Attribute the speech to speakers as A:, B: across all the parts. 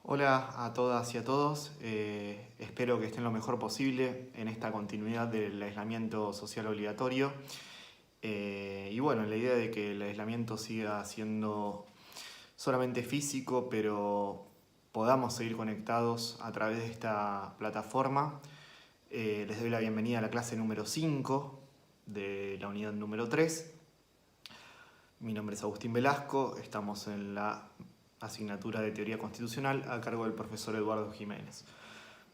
A: Hola a todas y a todos, espero que estén lo mejor posible en esta continuidad del aislamiento social obligatorio. Y bueno, la idea de que el aislamiento siga siendo solamente físico, pero podamos seguir conectados a través de esta plataforma. Les doy la bienvenida a la clase número 5 de la unidad número 3. Mi nombre es Agustín Velasco, estamos en la asignatura de Teoría Constitucional a cargo del profesor Eduardo Jiménez.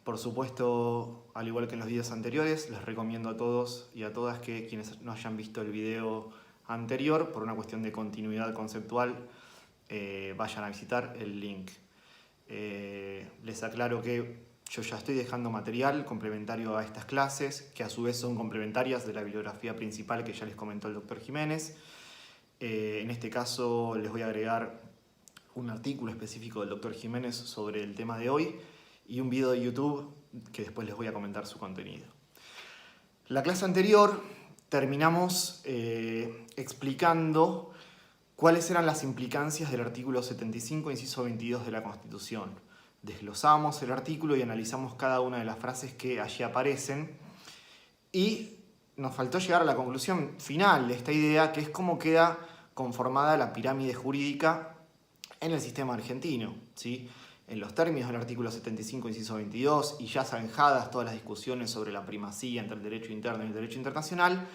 A: Por supuesto, al igual que en los días anteriores, les recomiendo a todos y a todas que quienes no hayan visto el video anterior, por una cuestión de continuidad conceptual, vayan a visitar el link. Les aclaro que yo ya estoy dejando material complementario a estas clases, que a su vez son complementarias de la bibliografía principal que ya les comentó el doctor Jiménez. En este caso les voy a agregar un artículo específico del doctor Jiménez sobre el tema de hoy y un video de YouTube que después les voy a comentar su contenido. La clase anterior terminamos explicando cuáles eran las implicancias del artículo 75, inciso 22 de la Constitución. Desglosamos el artículo y analizamos cada una de las frases que allí aparecen y nos faltó llegar a la conclusión final de esta idea, que es cómo queda conformada la pirámide jurídica en el sistema argentino, ¿sí? En los términos del artículo 75, inciso 22, y ya zanjadas todas las discusiones sobre la primacía entre el derecho interno y el derecho internacional,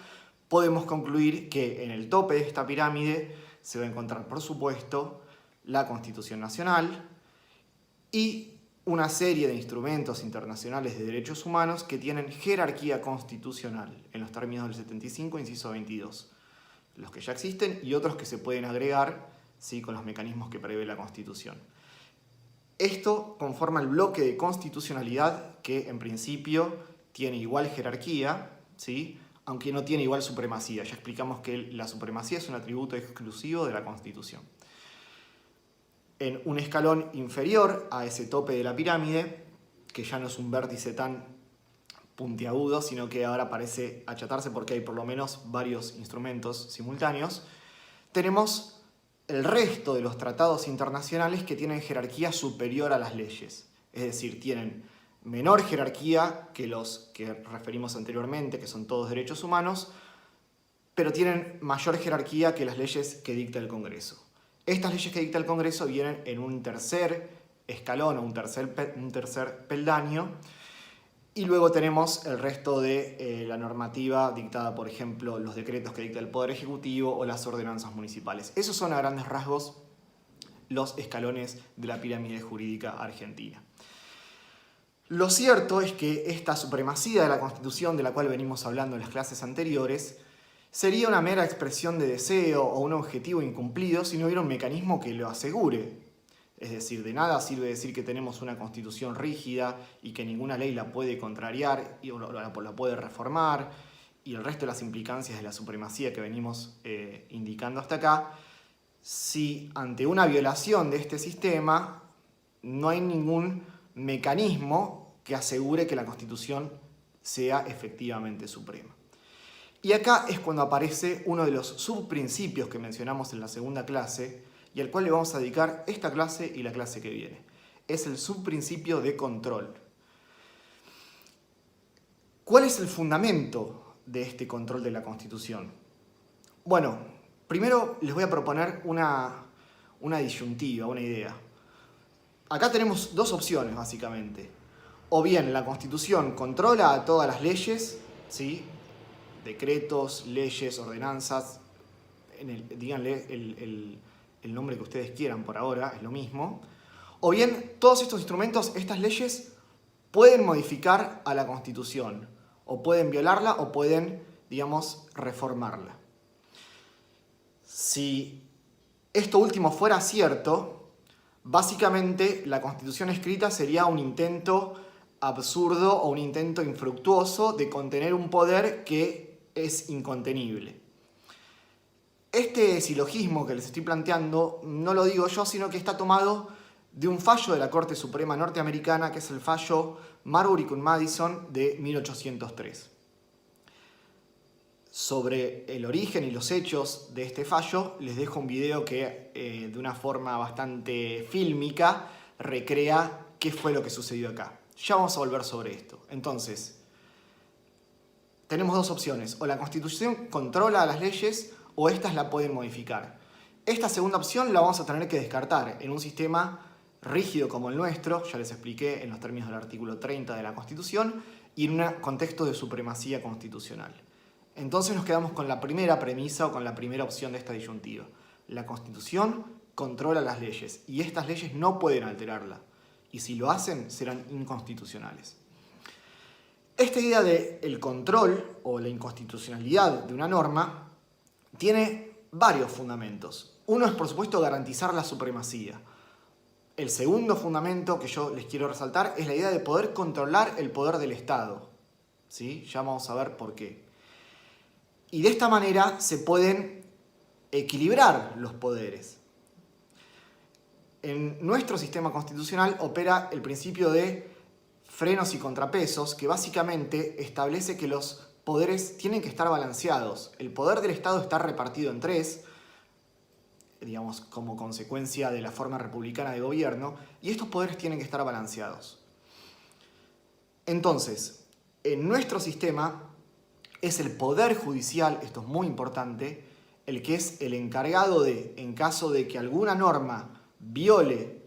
A: podemos concluir que en el tope de esta pirámide se va a encontrar, por supuesto, la Constitución Nacional y una serie de instrumentos internacionales de derechos humanos que tienen jerarquía constitucional en los términos del 75, inciso 22. Los que ya existen y otros que se pueden agregar, ¿sí?, con los mecanismos que prevé la Constitución. Esto conforma el bloque de constitucionalidad que en principio tiene igual jerarquía, ¿sí?, aunque no tiene igual supremacía. Ya explicamos que la supremacía es un atributo exclusivo de la Constitución. En un escalón inferior a ese tope de la pirámide, que ya no es un vértice tan puntiagudo, sino que ahora parece achatarse porque hay por lo menos varios instrumentos simultáneos, tenemos el resto de los tratados internacionales que tienen jerarquía superior a las leyes. Es decir, tienen menor jerarquía que los que referimos anteriormente, que son todos derechos humanos, pero tienen mayor jerarquía que las leyes que dicta el Congreso. Estas leyes que dicta el Congreso vienen en un tercer escalón o un tercer peldaño, y luego tenemos el resto de la normativa dictada, por ejemplo, los decretos que dicta el Poder Ejecutivo o las ordenanzas municipales. Esos son a grandes rasgos los escalones de la pirámide jurídica argentina. Lo cierto es que esta supremacía de la Constitución, de la cual venimos hablando en las clases anteriores, sería una mera expresión de deseo o un objetivo incumplido si no hubiera un mecanismo que lo asegure. Es decir, de nada sirve decir que tenemos una Constitución rígida y que ninguna ley la puede contrariar o la puede reformar, y el resto de las implicancias de la supremacía que venimos indicando hasta acá, si ante una violación de este sistema no hay ningún mecanismo que asegure que la Constitución sea efectivamente suprema. Y acá es cuando aparece uno de los subprincipios que mencionamos en la segunda clase, y al cual le vamos a dedicar esta clase y la clase que viene. Es el subprincipio de control. ¿Cuál es el fundamento de este control de la Constitución? Bueno, primero les voy a proponer una disyuntiva, una idea. Acá tenemos dos opciones, básicamente. O bien la Constitución controla a todas las leyes, ¿sí?, decretos, leyes, ordenanzas, díganle el nombre que ustedes quieran por ahora, es lo mismo. O bien, todos estos instrumentos, estas leyes, pueden modificar a la Constitución, o pueden violarla, o pueden, digamos, reformarla. Si esto último fuera cierto, básicamente la Constitución escrita sería un intento absurdo o un intento infructuoso de contener un poder que es incontenible. Este silogismo que les estoy planteando no lo digo yo, sino que está tomado de un fallo de la Corte Suprema norteamericana, que es el fallo Marbury v. Madison de 1803. Sobre el origen y los hechos de este fallo les dejo un video que de una forma bastante fílmica recrea qué fue lo que sucedió acá. Ya vamos a volver sobre esto. Entonces, tenemos dos opciones. O la Constitución controla las leyes o éstas la pueden modificar. Esta segunda opción la vamos a tener que descartar en un sistema rígido como el nuestro, ya les expliqué en los términos del artículo 30 de la Constitución, y en un contexto de supremacía constitucional. Entonces nos quedamos con la primera premisa o con la primera opción de esta disyuntiva. La Constitución controla las leyes y estas leyes no pueden alterarla. Y si lo hacen, serán inconstitucionales. Esta idea del control o la inconstitucionalidad de una norma tiene varios fundamentos. Uno es, por supuesto, garantizar la supremacía. El segundo fundamento que yo les quiero resaltar es la idea de poder controlar el poder del Estado. ¿Sí? Ya vamos a ver por qué. Y de esta manera se pueden equilibrar los poderes. En nuestro sistema constitucional opera el principio de frenos y contrapesos, que básicamente establece que los poderes tienen que estar balanceados. El poder del Estado está repartido en tres, digamos, como consecuencia de la forma republicana de gobierno, y estos poderes tienen que estar balanceados. Entonces, en nuestro sistema es el Poder Judicial, esto es muy importante, el que es el encargado de, en caso de que alguna norma viole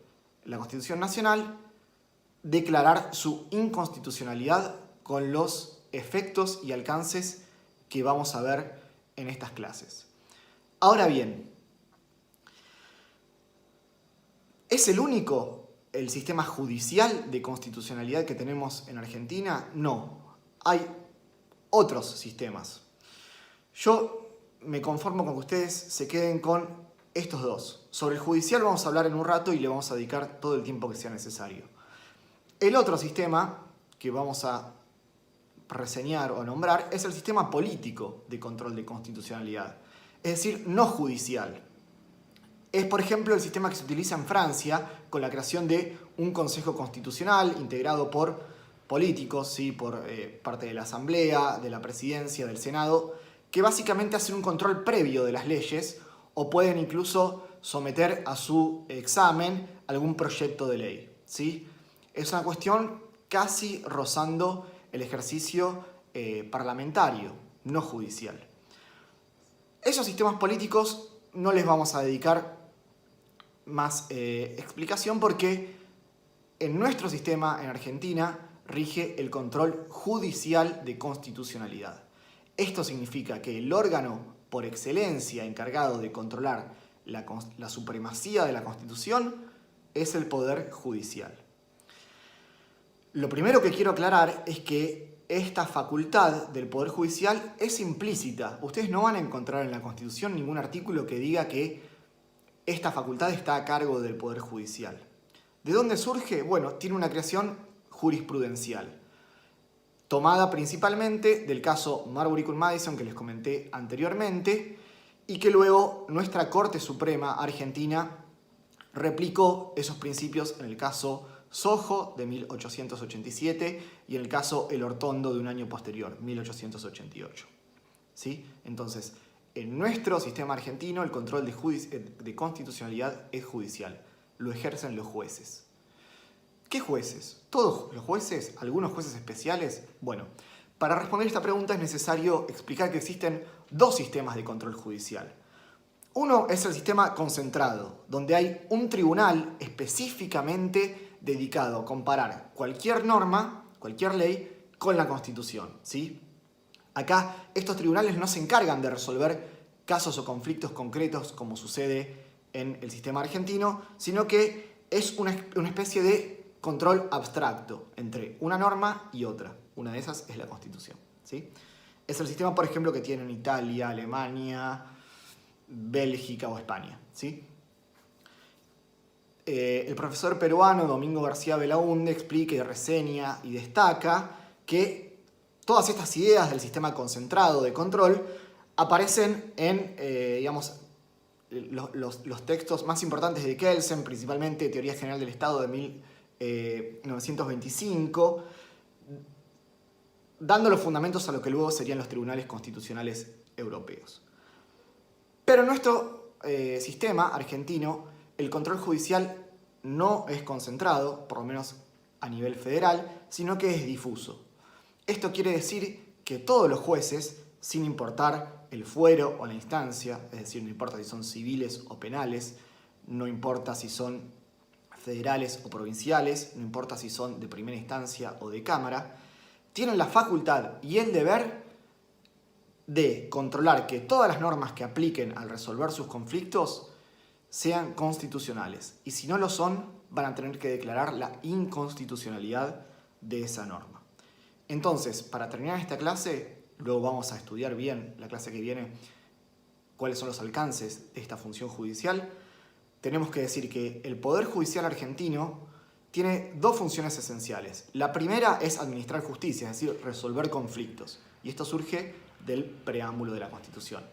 A: la Constitución Nacional, declarar su inconstitucionalidad con los efectos y alcances que vamos a ver en estas clases. Ahora bien, ¿es el único el sistema judicial de constitucionalidad que tenemos en Argentina? No, hay otros sistemas. Yo me conformo con que ustedes se queden con estos dos. Sobre el judicial vamos a hablar en un rato y le vamos a dedicar todo el tiempo que sea necesario. El otro sistema que vamos a reseñar o nombrar es el sistema político de control de constitucionalidad, es decir, no judicial. Es, por ejemplo, el sistema que se utiliza en Francia con la creación de un Consejo Constitucional integrado por políticos, ¿sí? Por parte de la Asamblea, de la Presidencia, del Senado, que básicamente hacen un control previo de las leyes o pueden incluso someter a su examen algún proyecto de ley, ¿sí? Es una cuestión casi rozando el ejercicio parlamentario, no judicial. Esos sistemas políticos no les vamos a dedicar más explicación porque en nuestro sistema, en Argentina, rige el control judicial de constitucionalidad. Esto significa que el órgano por excelencia encargado de controlar la supremacía de la Constitución es el Poder Judicial. Lo primero que quiero aclarar es que esta facultad del Poder Judicial es implícita. Ustedes no van a encontrar en la Constitución ningún artículo que diga que esta facultad está a cargo del Poder Judicial. ¿De dónde surge? Bueno, tiene una creación jurisprudencial, tomada principalmente del caso Marbury-Madison que les comenté anteriormente y que luego nuestra Corte Suprema Argentina replicó esos principios en el caso Sojo de 1887 y en el caso El Hortondo de un año posterior, 1888. ¿Sí? Entonces, en nuestro sistema argentino el control de constitucionalidad es judicial, lo ejercen los jueces. ¿Qué jueces? ¿Todos los jueces? ¿Algunos jueces especiales? Bueno, para responder esta pregunta es necesario explicar que existen dos sistemas de control judicial. Uno es el sistema concentrado, donde hay un tribunal específicamente dedicado a comparar cualquier norma, cualquier ley, con la Constitución, ¿sí? Acá estos tribunales no se encargan de resolver casos o conflictos concretos como sucede en el sistema argentino, sino que es una especie de control abstracto entre una norma y otra. Una de esas es la Constitución, ¿sí? Es el sistema, por ejemplo, que tienen Italia, Alemania, Bélgica o España, ¿sí? El profesor peruano Domingo García Belaúnde explica y reseña y destaca que todas estas ideas del sistema concentrado de control aparecen en, digamos, los textos más importantes de Kelsen, principalmente Teoría General del Estado de 1925, dando los fundamentos a lo que luego serían los tribunales constitucionales europeos. Pero en nuestro sistema argentino, el control judicial no es concentrado, por lo menos a nivel federal, sino que es difuso. Esto quiere decir que todos los jueces, sin importar el fuero o la instancia, es decir, no importa si son civiles o penales, no importa si son federales o provinciales, no importa si son de primera instancia o de cámara, tienen la facultad y el deber de controlar que todas las normas que apliquen al resolver sus conflictos sean constitucionales. Y si no lo son, van a tener que declarar la inconstitucionalidad de esa norma. Entonces, para terminar esta clase, luego vamos a estudiar bien la clase que viene cuáles son los alcances de esta función judicial. Tenemos que decir que el Poder Judicial argentino tiene dos funciones esenciales. La primera es administrar justicia, es decir, resolver conflictos. Y esto surge del preámbulo de la Constitución.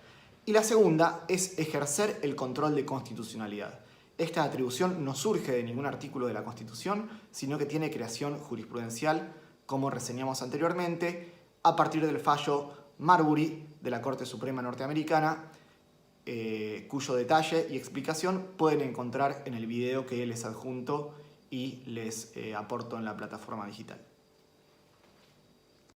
A: Y la segunda es ejercer el control de constitucionalidad. Esta atribución no surge de ningún artículo de la Constitución, sino que tiene creación jurisprudencial, como reseñamos anteriormente, a partir del fallo Marbury de la Corte Suprema Norteamericana, cuyo detalle y explicación pueden encontrar en el video que les adjunto y les aporto en la plataforma digital.